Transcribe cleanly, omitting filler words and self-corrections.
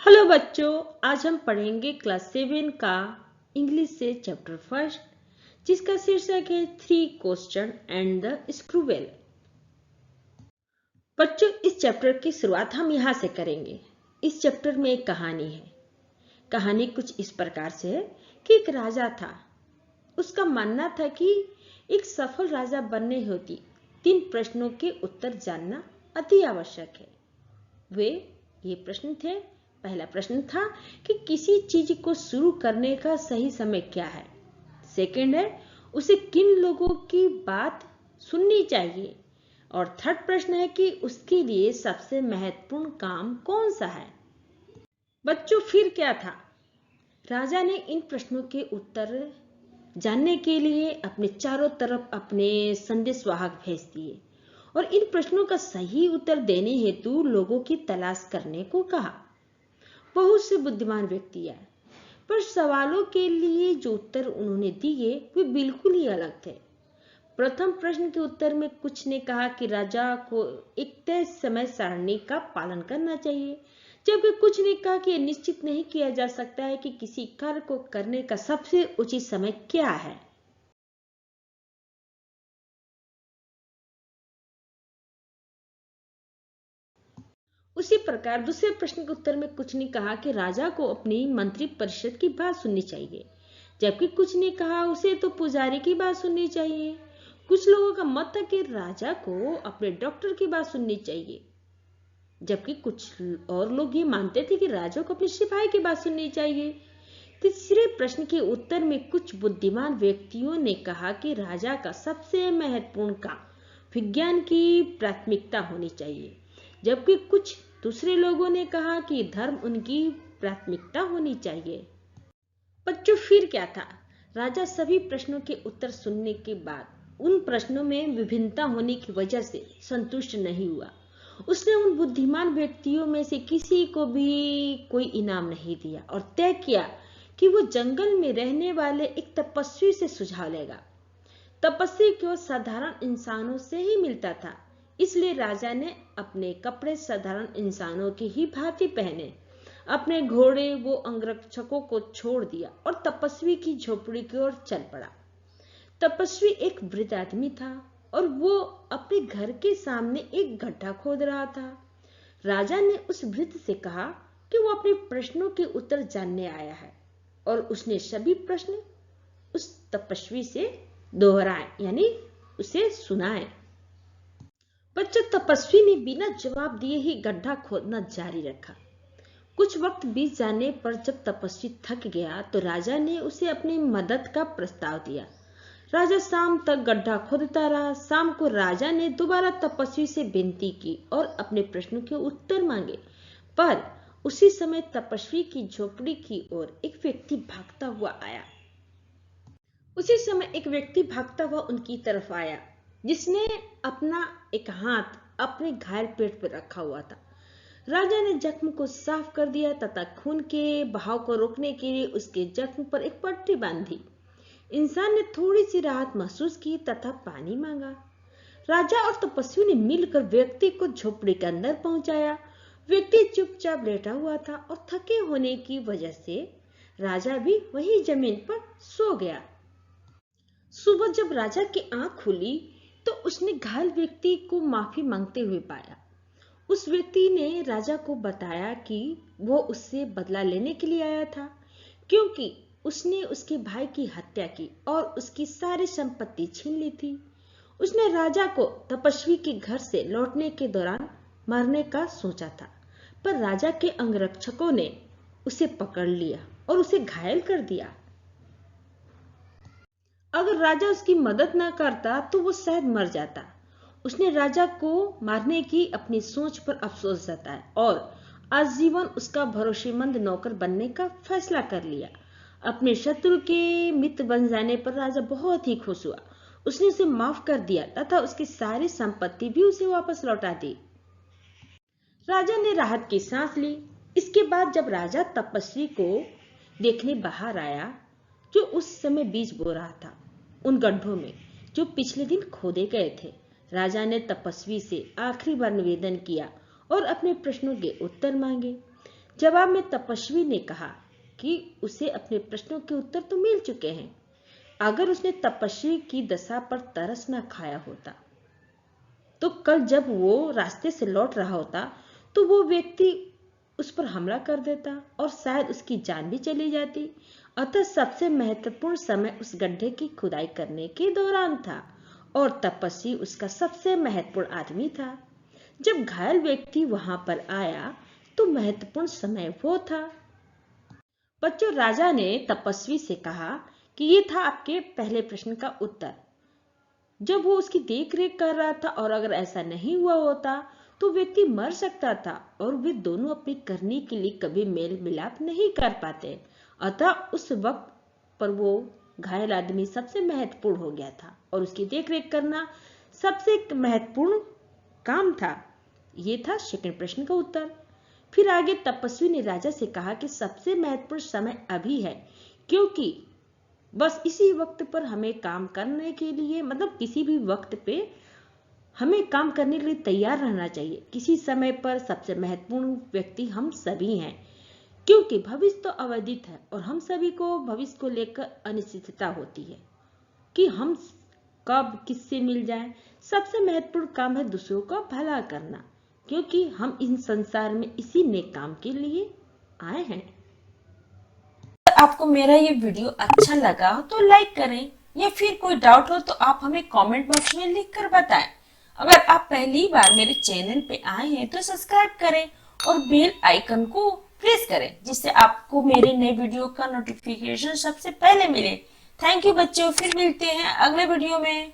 Hello बच्चों, आज हम पढ़ेंगे क्लास 7 का इंग्लिश से चैप्टर फर्स्ट, जिसका शीर्षक है 3 क्वेश्चन एंड द स्क्रूवेल। बच्चों, इस चैप्टर की शुरुआत हम यहाँ से करेंगे। इस चैप्टर में एक कहानी है। कहानी कुछ इस प्रकार से है कि एक राजा था। उसका मानना था कि एक सफल राजा बनने हेतु 3 प्रश्नों के उत्तर जानना अति आवश्यक है। वे ये प्रश्न थे। पहला प्रश्न था कि किसी चीज को शुरू करने का सही समय क्या है। सेकंड है, उसे किन लोगों की बात सुननी चाहिए। और थर्ड प्रश्न है कि उसके लिए सबसे महत्वपूर्ण काम कौन सा है। बच्चों, फिर क्या था? राजा ने इन प्रश्नों के उत्तर जानने के लिए अपने चारों तरफ अपने संदेशवाहक भेज दिए और इन प्रश्नों का सही उत्तर देने हेतु लोगों की तलाश करने को कहा। बहुत से बुद्धिमान व्यक्ति आए, पर सवालों के लिए जो उत्तर उन्होंने दिए वे बिल्कुल ही अलग थे। प्रथम प्रश्न के उत्तर में कुछ ने कहा कि राजा को एक तय समय सारणी का पालन करना चाहिए, जबकि कुछ ने कहा कि यह निश्चित नहीं किया जा सकता है कि किसी कार्य को करने का सबसे उचित समय क्या है। उसी प्रकार दूसरे प्रश्न के उत्तर में कुछ ने कहा कि राजा को अपनी मंत्री परिषद की बात सुननी चाहिए, जबकि कुछ ने कहा उसे तो पुजारी की बात सुननी चाहिए। कुछ लोगों का मत था कि राजा को अपने डॉक्टर की बात सुननी चाहिए, जबकि कुछ और लोग ये मानते थे कि राजा को अपने सिपाही की बात सुननी चाहिए। तीसरे प्रश्न के उत्तर में कुछ बुद्धिमान व्यक्तियों ने कहा कि राजा का सबसे महत्वपूर्ण काम विज्ञान की प्राथमिकता होनी चाहिए, जबकि कुछ दूसरे लोगों ने कहा कि धर्म उनकी प्राथमिकता होनी चाहिए। बच्चों, फिर क्या था? राजा सभी प्रश्नों के उत्तर सुनने के बाद उन प्रश्नों में विभिन्नता होने की वजह से संतुष्ट नहीं हुआ। उसने उन बुद्धिमान व्यक्तियों में से किसी को भी कोई इनाम नहीं दिया और तय किया कि वो जंगल में रहने वाले एक तपस्वी से सुझाव लेगा। तपस्वी केवल साधारण इंसानों से ही मिलता था, इसलिए राजा ने अपने कपड़े साधारण इंसानों की ही भांति पहने, अपने घोड़े वो अंगरक्षकों को छोड़ दिया और तपस्वी की झोपड़ी की ओर चल पड़ा। तपस्वी एक वृद्ध आदमी था और वो अपने घर के सामने एक गड्ढा खोद रहा था। राजा ने उस वृद्ध से कहा कि वो अपने प्रश्नों के उत्तर जानने आया है और उसने सभी प्रश्न उस तपस्वी से दोहराए, यानी उसे सुनाए। बच्चों, तपस्वी ने बिना जवाब दिए ही गड्ढा खोदना जारी रखा। कुछ वक्त बीत जाने पर जब तपस्वी थक गया तो राजा ने उसे अपनी मदद का प्रस्ताव दिया। राजा शाम तक गड्ढा खोदता रहा। शाम को राजा ने दोबारा तपस्वी से विनती की और अपने प्रश्नों के उत्तर मांगे, पर उसी समय तपस्वी की झोपड़ी की ओर एक व्यक्ति भागता हुआ आया। उसी समय एक व्यक्ति भागता हुआ उनकी तरफ आया, जिसने अपना एक हाथ अपने घायल पेट पर रखा हुआ था। राजा ने जख्म को साफ कर दिया तथा खून के बहाव को रोकने के लिए उसके जख्म पर एक पट्टी बांधी। इंसान ने थोड़ी सी राहत महसूस की तथा पानी मांगा। राजा और तपस्वी ने मिलकर व्यक्ति को झोपड़ी के अंदर पहुंचाया। व्यक्ति चुपचाप लेटा हुआ था और थके होने की वजह से राजा भी वही जमीन पर सो गया। सुबह जब राजा की आंख खुली तो उसने घायल व्यक्ति को माफी मांगते हुए पाया। उस व्यक्ति ने राजा को बताया कि वो उससे बदला लेने के लिए आया था, क्योंकि उसने उसके भाई की हत्या की और उसकी सारी संपत्ति छीन ली थी। उसने राजा को तपस्वी के घर से लौटने के दौरान मारने का सोचा था, पर राजा के अंगरक्षकों ने उसे पकड़ लिया और उसे घायल कर दिया। अगर राजा उसकी मदद न करता तो वो शायद मर जाता। उसने राजा को मारने की अपनी सोच पर अफसोस जताया और आजीवन उसका भरोसेमंद नौकर बनने का फैसला कर लिया। अपने शत्रु के मित्र बन जाने पर राजा बहुत ही खुश हुआ। उसने उसे माफ कर दिया तथा उसकी सारी संपत्ति भी उसे वापस लौटा दी। राजा ने राहत की सांस ली। इसके बाद जब राजा तपस्वी को देखने बाहर आया, जो उस समय बीज बो रहा था उन गड्ढों में जो पिछले दिन खोदे गए थे, राजा ने तपस्वी से आखिरी बार निवेदन किया और अपने प्रश्नों के उत्तर मांगे। जवाब में तपस्वी ने कहा कि उसे अपने प्रश्नों के उत्तर तो मिल चुके हैं। अगर उसने तपस्वी की दशा पर तरस न खाया होता तो कल जब वो रास्ते से लौट रहा होता तो वो व्यक्ति उस पर हमला कर देता और शायद उसकी जान भी चली जाती। अतः सबसे महत्वपूर्ण समय उस गड्ढे की खुदाई करने के दौरान था और तपस्वी उसका सबसे महत्वपूर्ण आदमी था। जब घायल व्यक्ति वहां पर आया तो महत्वपूर्ण समय वो था। बच्चों, राजा ने तपस्वी से कहा कि ये था आपके पहले प्रश्न का उत्तर। जब वो उसकी देख रेख कर रहा था और अगर ऐसा नहीं हुआ होता तो व्यक्ति मर सकता था और वे दोनों अपनी करनी के लिए कभी मेल मिलाप नहीं कर पाते। अतः उस वक्त पर वो घायल आदमी सबसे महत्वपूर्ण हो गया था और उसकी देख रेख करना सबसे महत्वपूर्ण काम था। ये था सेकंड प्रश्न का उत्तर। फिर आगे तपस्वी ने राजा से कहा कि सबसे महत्वपूर्ण समय अभी है, क्योंकि बस इसी वक्त पर हमें काम करने के लिए, मतलब किसी भी वक्त पे हमें काम करने के लिए तैयार रहना चाहिए। किसी समय पर सबसे महत्वपूर्ण व्यक्ति हम सभी हैं, क्योंकि भविष्य तो अवधित है और हम सभी को भविष्य को लेकर अनिश्चितता होती है कि हम कब किससे मिल जाएं। सबसे महत्वपूर्ण काम है दूसरों का भला करना, क्योंकि हम इन संसार में इसी नेक काम के लिए आए हैं। आपको मेरा ये वीडियो अच्छा लगा हो तो लाइक करें, या फिर कोई डाउट हो तो आप हमें कमेंट बॉक्स में लिख कर बताएं। अगर आप पहली बार मेरे चैनल पे आए हैं तो सब्सक्राइब करें और बेल आइकन को प्रेस करें, जिससे आपको मेरे नए वीडियो का नोटिफिकेशन सबसे पहले मिले। थैंक यू बच्चों, फिर मिलते हैं अगले वीडियो में।